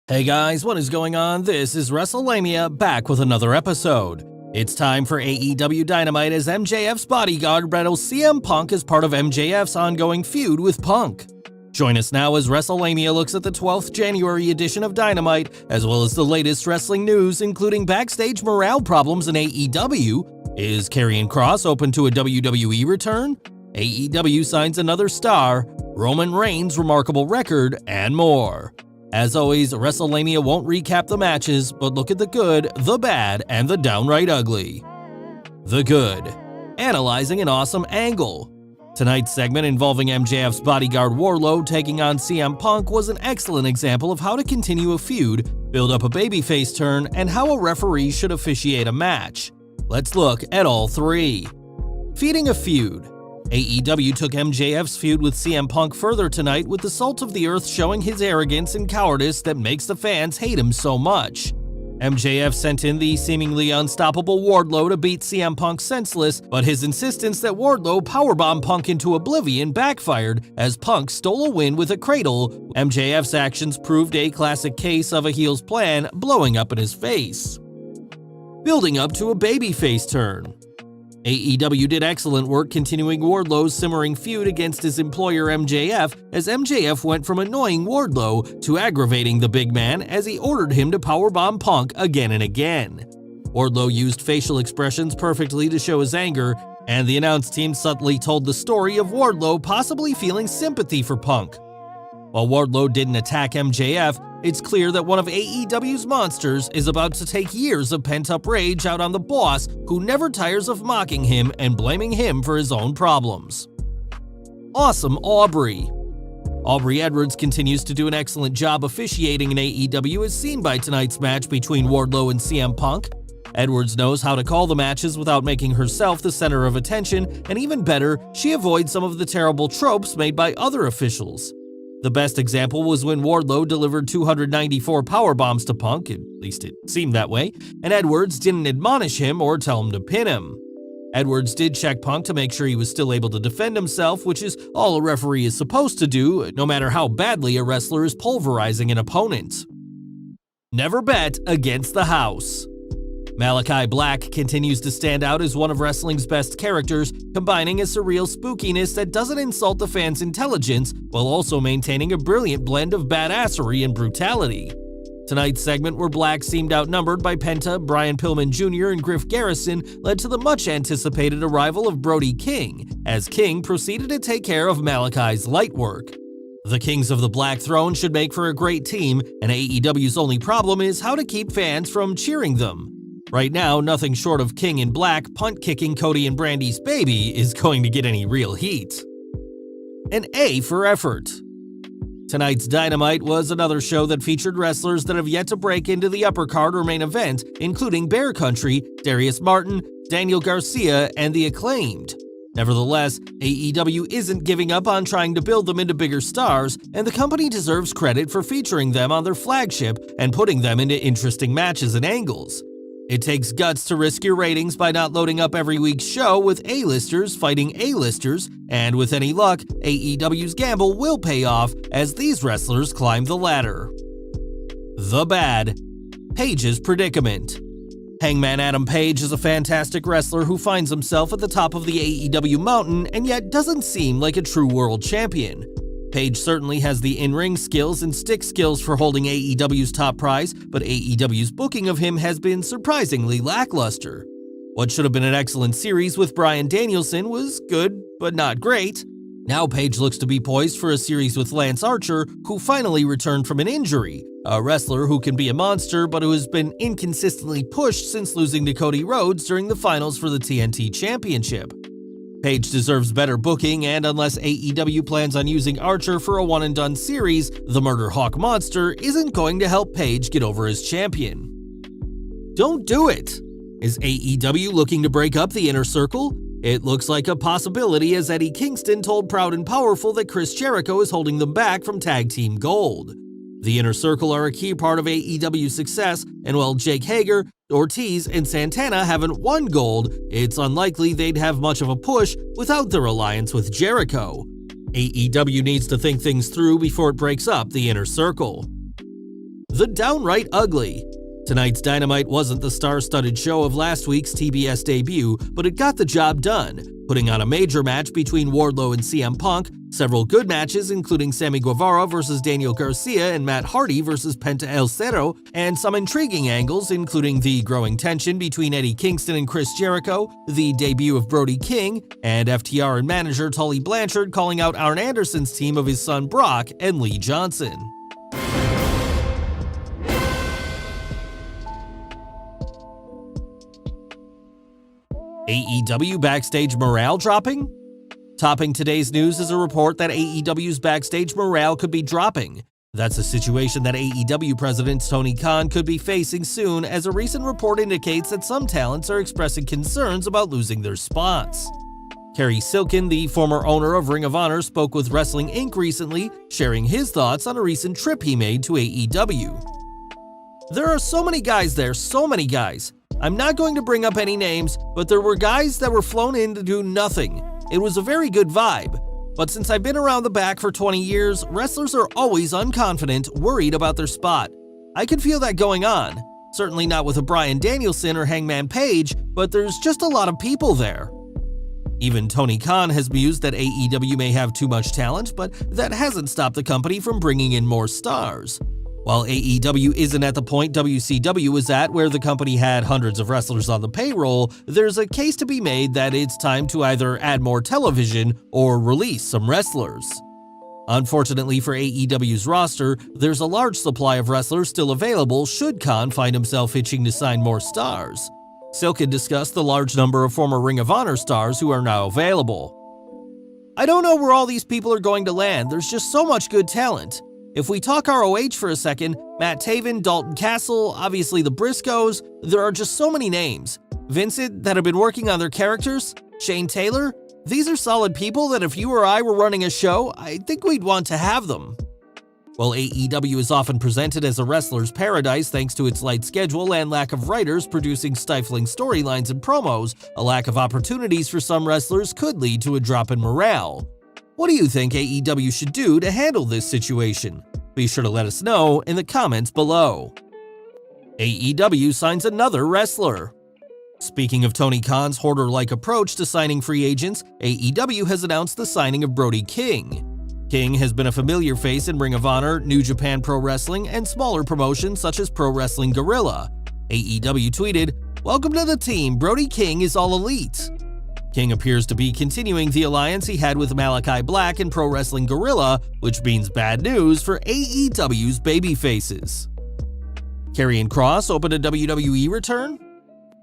Hey guys, what is going on? This is Wrestlelamia, back with another episode. It's time for AEW Dynamite as MJF's bodyguard battles CM Punk as part of MJF's ongoing feud with Punk. Join us now as Wrestlelamia looks at the 12th January edition of Dynamite, as well as the latest wrestling news, including backstage morale problems in AEW. Is Karrion Kross open to a WWE return? AEW signs another star, Roman Reigns' remarkable record, and more. As always, Wrestlelamia won't recap the matches, but look at the good, the bad, and the downright ugly. The good. Analyzing an awesome angle. Tonight's segment involving MJF's bodyguard Wardlow taking on CM Punk was an excellent example of how to continue a feud, build up a babyface turn, and how a referee should officiate a match. Let's look at all three. Feeding a feud. AEW took MJF's feud with CM Punk further tonight with the Salt of the Earth showing his arrogance and cowardice that makes the fans hate him so much. MJF sent in the seemingly unstoppable Wardlow to beat CM Punk senseless, but his insistence that Wardlow powerbomb Punk into oblivion backfired as Punk stole a win with a cradle. MJF's actions proved a classic case of a heel's plan blowing up in his face. Building up to a babyface turn. AEW did excellent work continuing Wardlow's simmering feud against his employer MJF, as MJF went from annoying Wardlow to aggravating the big man as he ordered him to powerbomb Punk again and again. Wardlow used facial expressions perfectly to show his anger, and the announce team subtly told the story of Wardlow possibly feeling sympathy for Punk. While Wardlow didn't attack MJF, it's clear that one of AEW's monsters is about to take years of pent-up rage out on the boss who never tires of mocking him and blaming him for his own problems. Awesome Aubrey. Aubrey Edwards continues to do an excellent job officiating in AEW as seen by tonight's match between Wardlow and CM Punk. Edwards knows how to call the matches without making herself the center of attention, and even better, she avoids some of the terrible tropes made by other officials. The best example was when Wardlow delivered 294 powerbombs to Punk, at least it seemed that way, and Edwards didn't admonish him or tell him to pin him. Edwards did check Punk to make sure he was still able to defend himself, which is all a referee is supposed to do, no matter how badly a wrestler is pulverizing an opponent. Never bet against the house. Malachi Black continues to stand out as one of wrestling's best characters, combining a surreal spookiness that doesn't insult the fans' intelligence while also maintaining a brilliant blend of badassery and brutality. Tonight's segment where Black seemed outnumbered by Penta, Brian Pillman Jr., and Griff Garrison led to the much-anticipated arrival of Brody King, as King proceeded to take care of Malachi's light work. The Kings of the Black Throne should make for a great team, and AEW's only problem is how to keep fans from cheering them. Right now, nothing short of King and Black punt-kicking Cody and Brandy's baby is going to get any real heat. An A for effort. Tonight's Dynamite was another show that featured wrestlers that have yet to break into the upper card or main event, including Bear Country, Darius Martin, Daniel Garcia, and The Acclaimed. Nevertheless, AEW isn't giving up on trying to build them into bigger stars, and the company deserves credit for featuring them on their flagship and putting them into interesting matches and angles. It takes guts to risk your ratings by not loading up every week's show with A-listers fighting A-listers, and with any luck, AEW's gamble will pay off as these wrestlers climb the ladder. The bad. Page's predicament. Hangman Adam Page is a fantastic wrestler who finds himself at the top of the AEW mountain and yet doesn't seem like a true world champion. Page certainly has the in-ring skills and stick skills for holding AEW's top prize, but AEW's booking of him has been surprisingly lackluster. What should have been an excellent series with Bryan Danielson was good, but not great. Now Page looks to be poised for a series with Lance Archer, who finally returned from an injury, a wrestler who can be a monster but who has been inconsistently pushed since losing to Cody Rhodes during the finals for the TNT Championship. Page deserves better booking, and unless AEW plans on using Archer for a one-and-done series, the Murder Hawk Monster isn't going to help Page get over as champion. Don't do it! Is AEW looking to break up the Inner Circle? It looks like a possibility, as Eddie Kingston told Proud and Powerful that Chris Jericho is holding them back from Tag Team Gold. The Inner Circle are a key part of AEW's success, and while Jake Hager, Ortiz, and Santana haven't won gold, it's unlikely they'd have much of a push without their alliance with Jericho. AEW needs to think things through before it breaks up the Inner Circle. The Downright Ugly. Tonight's Dynamite wasn't the star-studded show of last week's TBS debut, but it got the job done, putting on a major match between Wardlow and CM Punk, several good matches including Sammy Guevara vs. Daniel Garcia and Matt Hardy vs. Penta El Zero, and some intriguing angles including the growing tension between Eddie Kingston and Chris Jericho, the debut of Brody King, and FTR and manager Tully Blanchard calling out Arn Anderson's team of his son Brock and Lee Johnson. AEW Backstage morale dropping? Topping today's news is a report that AEW's backstage morale could be dropping. That's a situation that AEW President Tony Khan could be facing soon, as a recent report indicates that some talents are expressing concerns about losing their spots. Kerry Silkin, the former owner of Ring of Honor, spoke with Wrestling Inc. recently, sharing his thoughts on a recent trip he made to AEW. There are so many guys there, so many guys. I'm not going to bring up any names, but there were guys that were flown in to do nothing. It was a very good vibe. But since I've been around the back for 20 years, wrestlers are always unconfident, worried about their spot. I can feel that going on. Certainly not with a Bryan Danielson or Hangman Page, but there's just a lot of people there. Even Tony Khan has mused that AEW may have too much talent, but that hasn't stopped the company from bringing in more stars. While AEW isn't at the point WCW was at, where the company had hundreds of wrestlers on the payroll, there's a case to be made that it's time to either add more television or release some wrestlers. Unfortunately for AEW's roster, there's a large supply of wrestlers still available should Khan find himself itching to sign more stars. Silkin discussed the large number of former Ring of Honor stars who are now available. I don't know where all these people are going to land, there's just so much good talent. If we talk ROH for a second, Matt Taven, Dalton Castle, obviously the Briscoes, there are just so many names. Vincent that have been working on their characters, Shane Taylor, these are solid people that if you or I were running a show, I think we'd want to have them. While AEW is often presented as a wrestler's paradise thanks to its light schedule and lack of writers producing stifling storylines and promos, a lack of opportunities for some wrestlers could lead to a drop in morale. What do you think AEW should do to handle this situation? Be sure to let us know in the comments below. AEW signs another wrestler. Speaking of Tony Khan's hoarder-like approach to signing free agents, AEW has announced the signing of Brody King. King has been a familiar face in Ring of Honor, New Japan Pro Wrestling, and smaller promotions such as Pro Wrestling Guerrilla. AEW tweeted, "Welcome to the team, Brody King is all elite." King appears to be continuing the alliance he had with Malachi Black and Pro Wrestling Guerrilla, which means bad news for AEW's babyfaces. Karrion Kross opened a WWE return?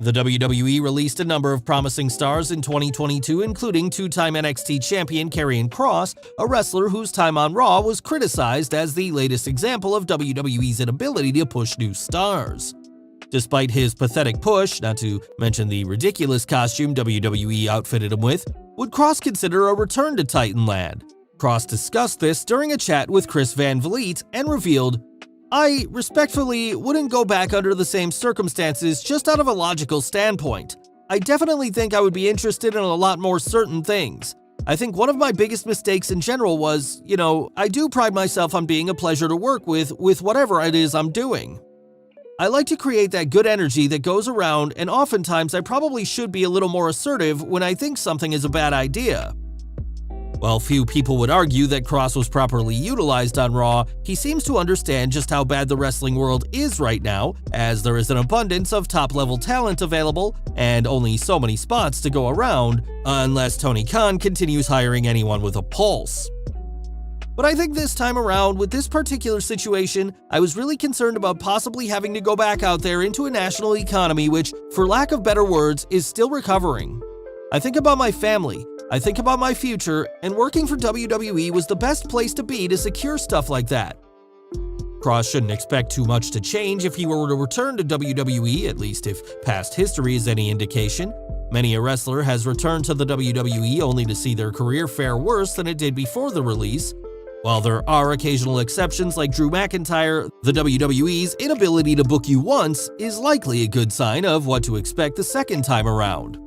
The WWE released a number of promising stars in 2022, including two-time NXT champion Karrion Kross, a wrestler whose time on Raw was criticized as the latest example of WWE's inability to push new stars. Despite his pathetic push, not to mention the ridiculous costume WWE outfitted him with, would Kross consider a return to Titanland? Kross discussed this during a chat with Chris Van Vliet and revealed, "I respectfully wouldn't go back under the same circumstances just out of a logical standpoint. I definitely think I would be interested in a lot more certain things. I think one of my biggest mistakes in general was, I do pride myself on being a pleasure to work with whatever it is I'm doing. I like to create that good energy that goes around, and oftentimes I probably should be a little more assertive when I think something is a bad idea." While few people would argue that Kross was properly utilized on Raw, he seems to understand just how bad the wrestling world is right now, as there is an abundance of top-level talent available and only so many spots to go around, unless Tony Khan continues hiring anyone with a pulse. But I think this time around, with this particular situation, I was really concerned about possibly having to go back out there into a national economy which, for lack of better words, is still recovering. I think about my family, I think about my future, and working for WWE was the best place to be to secure stuff like that. Kross shouldn't expect too much to change if he were to return to WWE, at least if past history is any indication. Many a wrestler has returned to the WWE only to see their career fare worse than it did before the release. While there are occasional exceptions like Drew McIntyre, the WWE's inability to book you once is likely a good sign of what to expect the second time around.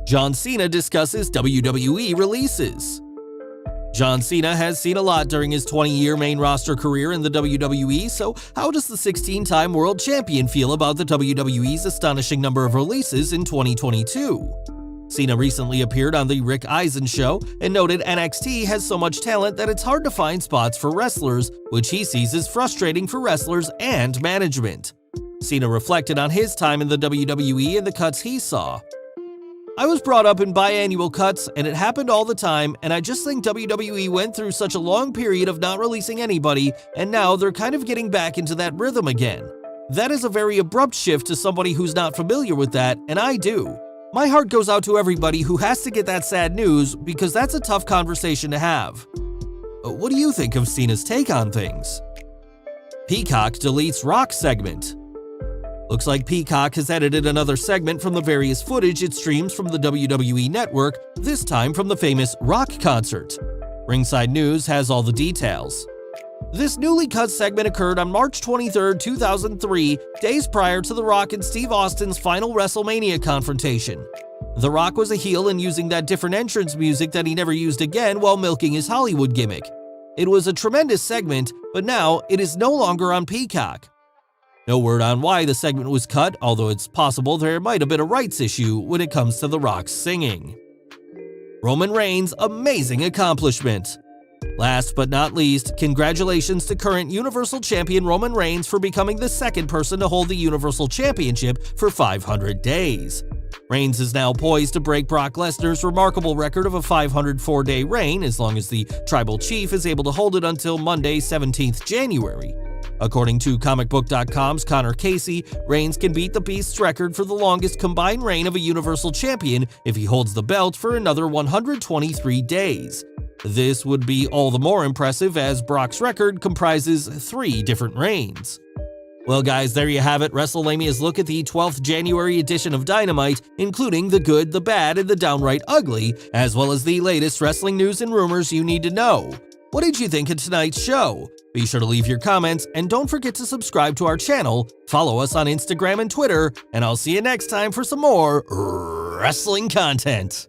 John Cena discusses WWE releases. John Cena has seen a lot during his 20-year main roster career in the WWE, so how does the 16-time world champion feel about the WWE's astonishing number of releases in 2022? Cena recently appeared on The Rick Eisen Show and noted NXT has so much talent that it's hard to find spots for wrestlers, which he sees as frustrating for wrestlers and management. Cena reflected on his time in the WWE and the cuts he saw. "I was brought up in biannual cuts, and it happened all the time, and I just think WWE went through such a long period of not releasing anybody, and now they're kind of getting back into that rhythm again. That is a very abrupt shift to somebody who's not familiar with that, and I do. My heart goes out to everybody who has to get that sad news, because that's a tough conversation to have." What do you think of Cena's take on things? Peacock deletes Rock segment. Looks like Peacock has edited another segment from the various footage it streams from the WWE Network, this time from the famous Rock concert. Ringside News has all the details. This newly cut segment occurred on March 23, 2003, days prior to The Rock and Steve Austin's final WrestleMania confrontation. The Rock was a heel in using that different entrance music that he never used again while milking his Hollywood gimmick. It was a tremendous segment, but now it is no longer on Peacock. No word on why the segment was cut, although it's possible there might have been a rights issue when it comes to The Rock's singing. Roman Reigns' amazing accomplishment. Last but not least, congratulations to current Universal Champion Roman Reigns for becoming the second person to hold the Universal Championship for 500 days. Reigns is now poised to break Brock Lesnar's remarkable record of a 504-day reign as long as the Tribal Chief is able to hold it until Monday, 17th January. According to comicbook.com's Connor Casey, Reigns can beat the Beast's record for the longest combined reign of a Universal Champion if he holds the belt for another 123 days. This would be all the more impressive as Brock's record comprises 3 different reigns. Well guys, there you have it, WrestleLamia's look at the 12th January edition of Dynamite, including the good, the bad, and the downright ugly, as well as the latest wrestling news and rumors you need to know. What did you think of tonight's show? Be sure to leave your comments, and don't forget to subscribe to our channel, follow us on Instagram and Twitter, and I'll see you next time for some more wrestling content.